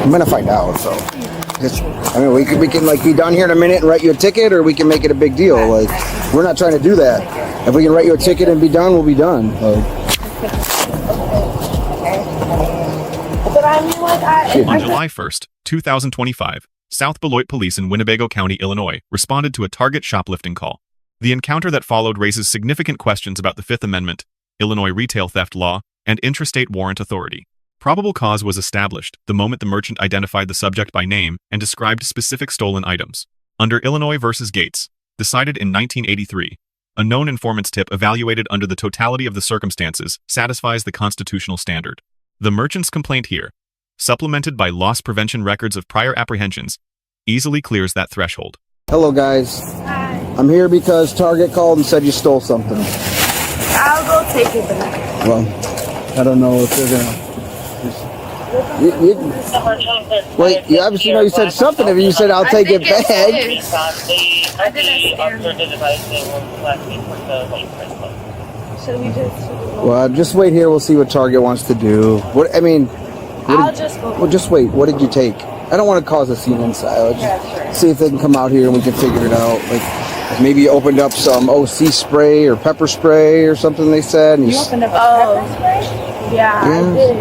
I'm gonna find out. So, I mean, we can like be done here in a minute and write you a ticket, or we can make it a big deal. Like, we're not trying to do that. If we can write you a ticket and be done, we'll be done. Like, On July 1st, 2025, South Beloit Police in Winnebago County, Illinois, responded to a Target shoplifting call. The encounter that followed raises significant questions about the Fifth Amendment, Illinois retail theft law, and intrastate warrant authority. Probable cause was established the moment the merchant identified the subject by name and described specific stolen items. Under Illinois v. Gates, decided in 1983, a known informant's tip evaluated under the totality of the circumstances satisfies the constitutional standard. The merchant's complaint here, supplemented by loss prevention records of prior apprehensions, easily clears that threshold. hello guys. Hi. I'm here because Target called and said you stole something. I'll go take it back. Well, I don't know if they're gonna. Wait, you obviously know you said something. If you said I'll take it back. Should we just? Well, just wait here. We'll see what Target wants to do. What I mean. I'll just go. Well, just wait. What did you take? I don't want to cause a scene inside. Let's just see if they can come out here and we can figure it out. Like maybe you opened up some OC spray or pepper spray or something. They said. And you opened up pepper spray? Yeah, I did.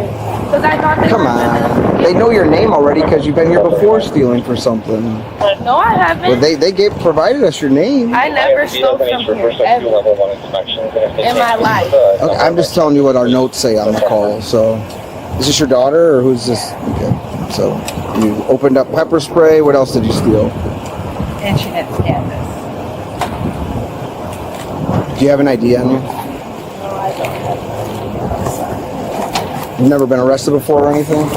Because I thought they Come on. They know your name already because you've been here before stealing for something. No, I haven't. Well, they provided us your name. I never stole from here ever in my life. Okay, I'm just telling you what our notes say on the call. So, is this your daughter or who's this? Okay. So, you opened up pepper spray. What else did you steal? And she had canvas. Do you have an ID on you? No, I don't have. You've never been arrested before or anything?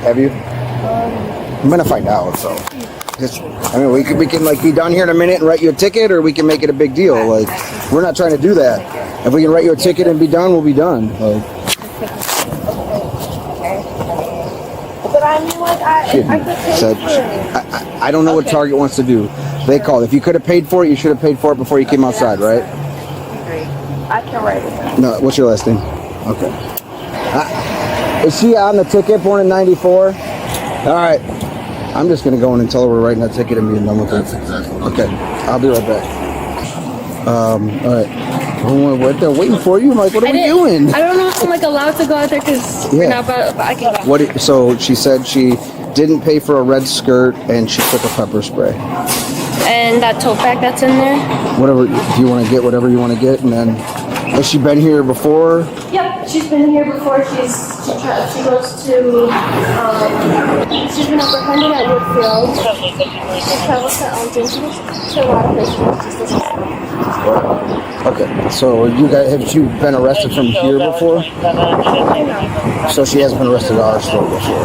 Have you? I'm gonna find out. So, I mean, we can like be done here in a minute and write you a ticket, or we can make it a big deal. Like, we're not trying to do that. If we can write you a ticket and be done, we'll be done. Like, But I mean, like, I could pay said, for it. I don't know what Target wants to do. They called. If you could have paid for it, you should have paid for it before you came outside, right? I can write it down. No, what's your last name? Okay. Is she on the ticket, born in 94? All right. I'm just going to go in and tell her we're writing that ticket and being done with it. Okay. I'll be right back. All right. What they're waiting for you? I'm like, what are we doing? I don't know if I'm like allowed to go out there because we're not, but I can go. So she said she didn't pay for a red skirt and she took a pepper spray. And that tote bag that's in there? Whatever, if you want to get whatever you want to get, and then has she been here before? Yep, she's been here before. She goes to, she's been apprehended at Woodfield. She travels to Elgin. To a lot of places. Okay, so have you been arrested from here before? No. So she hasn't been arrested at our store before?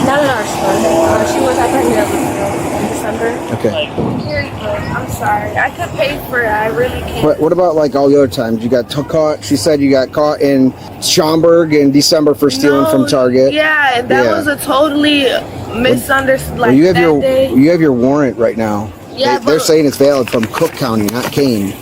Not at our store. She was apprehended at Woodfield in December. Okay. Very good. I'm sorry. I could pay for it. I really can't. But what about like all the other times? You got caught, she said you got caught in Schaumburg in December for stealing from Target. Yeah, that was a totally misunderstood. Like, Well, you have day. your warrant right now. Yeah, They're saying it's valid from Cook County, not Kane.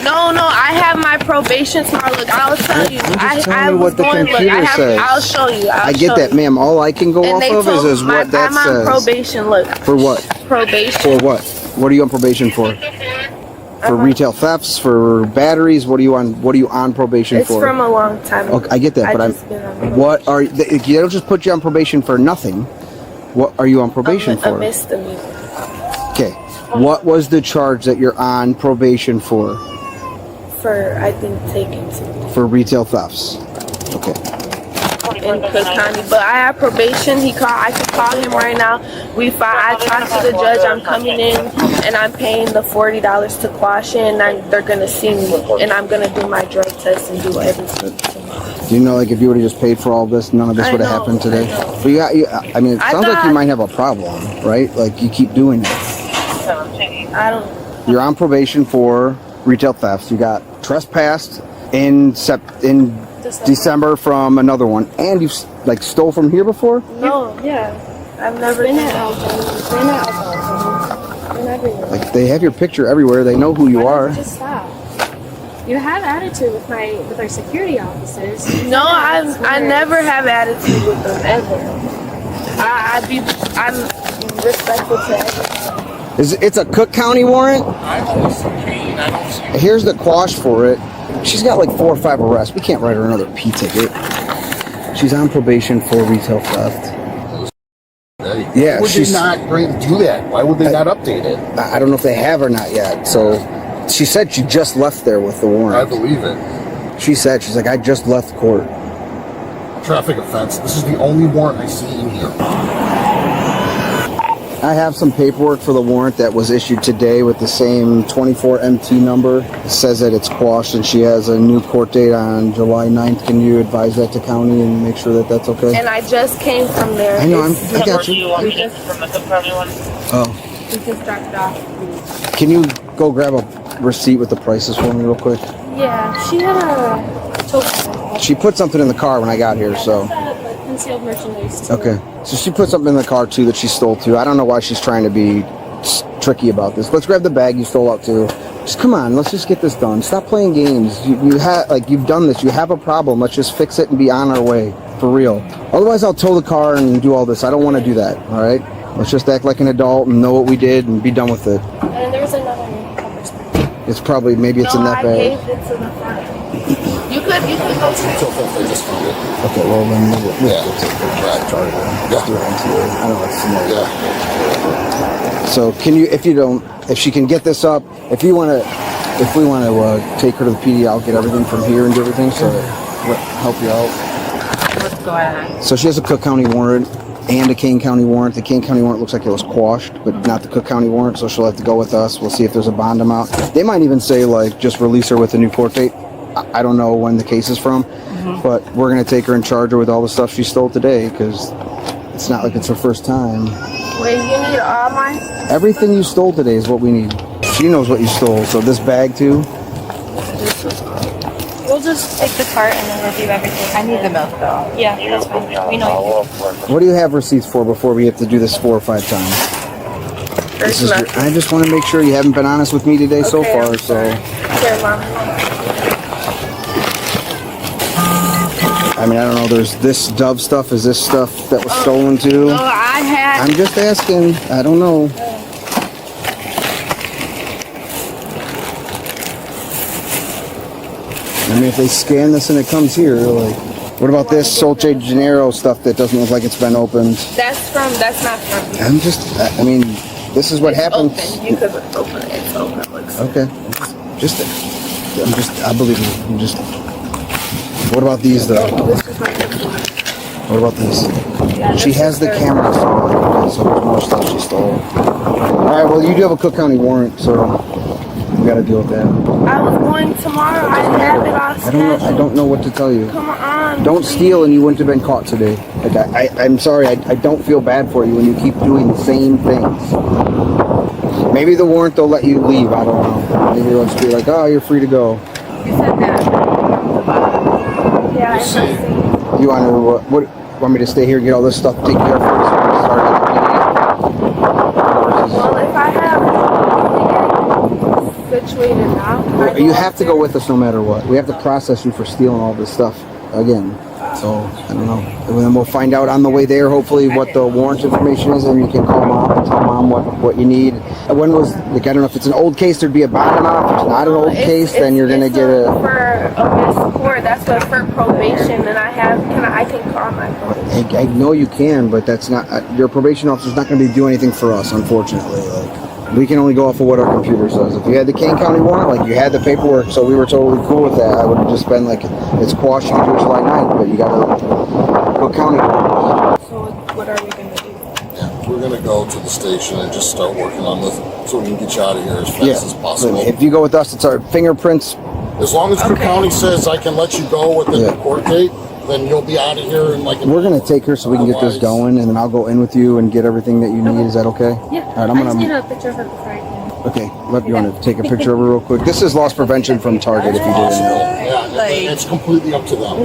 No, I have my probation card. Look, I'll tell you. I'm just telling I you was what the going. Look, computer says. I'll show you. I get that, ma'am. All I can go And off they of told is what that I'm on says. probation. Look. For what? Probation. For what? What are you on probation for? For retail thefts, for batteries. What are you on? What are you on probation It's for? from a long time ago. Okay, I get that, but just been on probation. what are they don't just put you on probation for nothing? What are you on probation for? A misdemeanor. Okay, what was the charge that you're on probation for? For I think taking something. For retail thefts. Okay. In Cook County, but I have probation. I can call him right now. I talked to the judge. I'm coming in and I'm paying the $40 to Quashed, and they're gonna see me, and I'm gonna do my drug test and do everything tomorrow. Do you know, like, if you would have just paid for all this, none of this would have happened today? But I mean, it sounds like you might have a problem, right? Like, you keep doing it. I don't. You're on probation for retail thefts. You got trespassed in December from another one, and you like stole from here before? No, yeah, I've never been at Elgin. Like, they have your picture everywhere. They know who you are. Just stop. You have attitude with our security officers. No, I never have attitude with them ever. I I'm respectful to everyone. It's a Cook County warrant? I only see Kane. I don't see. Here's the quash for it. She's got like 4 or 5 arrests. We can't write her another P ticket. She's on probation for retail theft. Yeah, Why would they not do that? Why would they not update it? I don't know if they have or not yet. So she said she just left there with the warrant. I believe it. She's like, I just left court. Traffic offense. This is the only warrant I see in here. I have some paperwork for the warrant that was issued today with the same 24MT number. It says that it's quashed and she has a new court date on July 9th. Can you advise that to county and make sure that that's okay? And I just came from there. I know, I got you. We just dropped it off. Can you go grab a receipt with the prices for me real quick? Yeah, she had a token. She put something in the car when I got here, so. Concealed merchandise. Okay. So she put something in the car too that she stole too. I don't know why she's trying to be tricky about this. Let's grab the bag you stole out too. Just come on, let's just get this done. Stop playing games. You have you've done this. You have a problem. Let's just fix it and be on our way. For real. Otherwise I'll tow the car and do all this. I don't want to do that. Alright? Let's just act like an adult and know what we did and be done with it. And there was another pepper spray. It's probably maybe it's in that I bag. gave it to the front. You could go to So I just found it. Okay, well then we'll Yeah. right. Charge it. Yeah. I know it's familiar. Yeah. So can you, if she can get this up, if we want to take her to the PD, I'll get everything from here and do everything, so that help you out. What's going on? So she has a Cook County warrant and a Kane County warrant. The Kane County warrant looks like it was quashed, but not the Cook County warrant, so she'll have to go with us. We'll see if there's a bond amount. They might even say like just release her with a new court date. I don't know when the case is from, but we're going to take her and charge her with all the stuff she stole today because it's not like it's her first time. Wait, you need all mine? Everything you stole today is what we need. She knows what you stole, so this bag too. We'll just take the cart and then review everything. I need the milk though. Yeah, that's fine. We know. What do you have receipts for before we have to do this 4 or 5 times? I just want to make sure you haven't been honest with me today so far, so. Here, Mom. I mean, I don't know, there's this Dove stuff. Is this stuff that was stolen too? No, I had. I'm just asking. I don't know. I mean, if they scan this and it comes here, like, what about this Solce Gennaro stuff that doesn't look like it's been opened? That's not from me. I mean, this is what happens. Open. You could open it. It's open. It looks Okay. I believe you. What about these though? What about these? She has the camera installed, so there's more stuff she stole. Alright, well you do have a Cook County warrant, so we gotta deal with that. I was going tomorrow. I have it all scheduled. I don't know what to tell you. Come on. Don't please. steal and you wouldn't have been caught today. Like I'm sorry, I don't feel bad for you when you keep doing the same things. Maybe the warrant they'll let you leave, I don't know. Maybe they'll just be like, oh, you're free to go. You said that. Yeah, I See. You want me to stay here and get all this stuff taken care of first? Well, if I have it situated now. You have to go with us no matter what. We have to process you for stealing all this stuff again. So, I don't know. And then we'll find out on the way there, hopefully, what the warrant information is, and you can call Mom and tell Mom what you need. When was, like, I don't know if it's an old case, there'd be a bond amount. If it's not an old case, then you're going to get a... For a support, that's what for probation, and I can call my probation. I know you can, but that's not... your probation officer's not going to be doing anything for us, unfortunately. We can only go off of what our computer says. If you had the Kane County warrant, like you had the paperwork, so we were totally cool with that. I would have just been like, it's quashed on July 9th, but you got to go county warrant. So what are we going to do? Yeah, we're gonna go to the station and just start working on this so we can get you out of here as fast as possible. If you go with us, it's our fingerprints. As long as Cook County says I can let you go with the court date, then you'll be out of here in like. We're gonna take her so we can get this going, and then I'll go in with you and get everything that you need. Is that okay? Yeah. All right, I just need a picture of her before I can. Okay, you want to take a picture of her real quick? This is loss prevention from Target, if you didn't know. Yeah, it's completely up to them.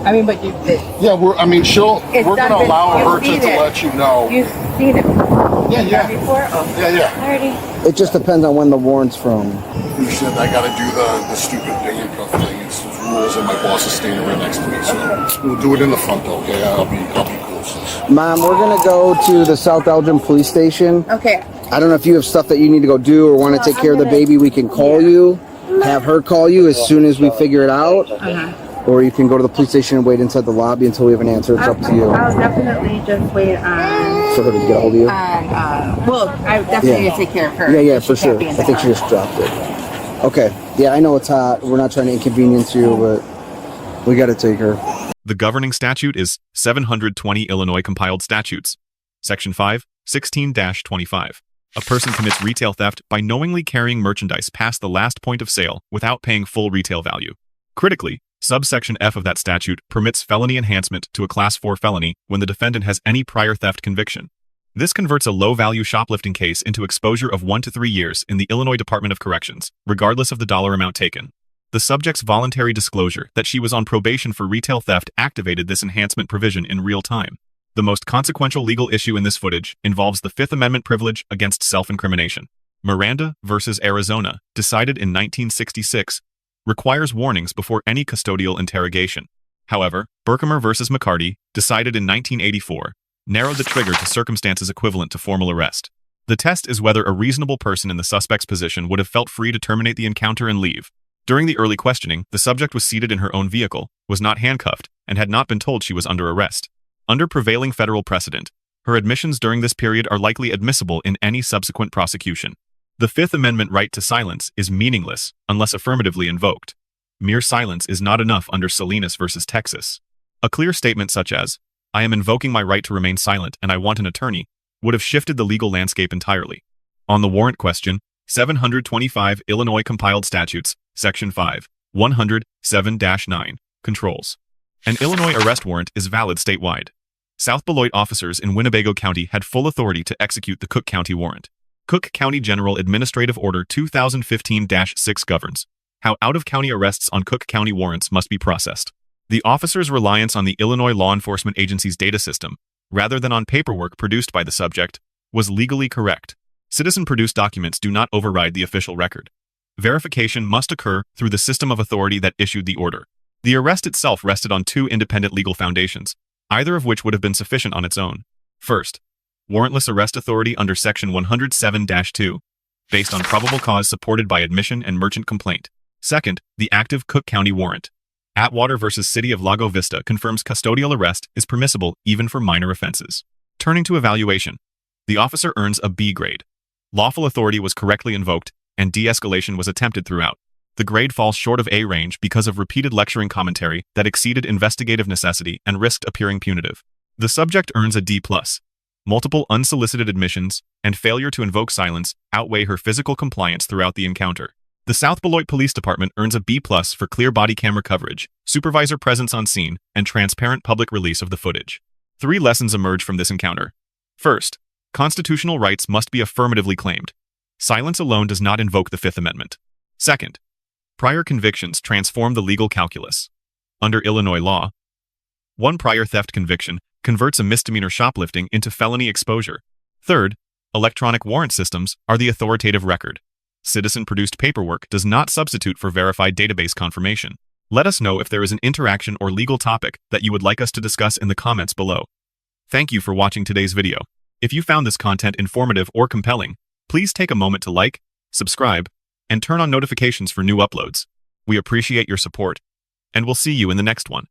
I mean, but you. Yeah, we're gonna allow her to seen it. let you know. You've seen it before. Yeah. Before? Oh. Yeah. Alrighty. It just depends on when the warrant's from. You said I gotta do the stupid handcuff thing. It's rules, and my boss is standing right next to me, so we'll do it in the front, though. Okay, I'll be cool. directions. Mom, we're gonna go to the South Elgin Police Station. Okay. I don't know if you have stuff that you need to go do or want to take care of the baby. We can call you, have her call you as soon as we figure it out. Or you can go to the police station and wait inside the lobby until we have an answer. It's up to you. I'll definitely just wait on. For her to get a hold of you? Well, I definitely need to take care of her. Yeah, She for sure. can't be in I the think she house. just dropped it. Okay. Yeah, I know it's hot. We're not trying to inconvenience you, but we got to take her. The governing statute is 720 Illinois Compiled Statutes. Section 5, 16-25. A person commits retail theft by knowingly carrying merchandise past the last point of sale without paying full retail value. Critically, subsection F of that statute permits felony enhancement to a Class 4 felony when the defendant has any prior theft conviction. This converts a low-value shoplifting case into exposure of 1 to 3 years in the Illinois Department of Corrections, regardless of the dollar amount taken. The subject's voluntary disclosure that she was on probation for retail theft activated this enhancement provision in real time. The most consequential legal issue in this footage involves the Fifth Amendment privilege against self-incrimination. Miranda versus Arizona, decided in 1966, requires warnings before any custodial interrogation. However, Berkemer versus McCarty, decided in 1984, narrowed the trigger to circumstances equivalent to formal arrest. The test is whether a reasonable person in the suspect's position would have felt free to terminate the encounter and leave. During the early questioning, the subject was seated in her own vehicle, was not handcuffed, and had not been told she was under arrest. Under prevailing federal precedent, her admissions during this period are likely admissible in any subsequent prosecution. The Fifth Amendment right to silence is meaningless unless affirmatively invoked. Mere silence is not enough under Salinas versus Texas. A clear statement such as, "I am invoking my right to remain silent and I want an attorney," would have shifted the legal landscape entirely. On the warrant question, 725 Illinois Compiled Statutes, Section 5, 107-9, controls. An Illinois arrest warrant is valid statewide. South Beloit officers in Winnebago County had full authority to execute the Cook County warrant. Cook County General Administrative Order 2015-6 governs how out-of-county arrests on Cook County warrants must be processed. The officers' reliance on the Illinois Law Enforcement Agency's data system, rather than on paperwork produced by the subject, was legally correct. Citizen-produced documents do not override the official record. Verification must occur through the system of authority that issued the order. The arrest itself rested on two independent legal foundations, either of which would have been sufficient on its own. First, warrantless arrest authority under Section 107-2, based on probable cause supported by admission and merchant complaint. Second, the active Cook County warrant. Atwater versus City of Lago Vista confirms custodial arrest is permissible even for minor offenses. Turning to evaluation, the officer earns a B grade. Lawful authority was correctly invoked, and de-escalation was attempted throughout. The grade falls short of A range because of repeated lecturing commentary that exceeded investigative necessity and risked appearing punitive. The subject earns a D+. Multiple unsolicited admissions and failure to invoke silence outweigh her physical compliance throughout the encounter. The South Beloit Police Department earns a B+ for clear body camera coverage, supervisor presence on scene, and transparent public release of the footage. 3 lessons emerge from this encounter. First, constitutional rights must be affirmatively claimed. Silence alone does not invoke the Fifth Amendment. Second, prior convictions transform the legal calculus. Under Illinois law, one prior theft conviction converts a misdemeanor shoplifting into felony exposure. Third, electronic warrant systems are the authoritative record. Citizen-produced paperwork does not substitute for verified database confirmation. Let us know if there is an interaction or legal topic that you would like us to discuss in the comments below. Thank you for watching today's video. If you found this content informative or compelling, please take a moment to like, subscribe, and turn on notifications for new uploads. We appreciate your support, and we'll see you in the next one.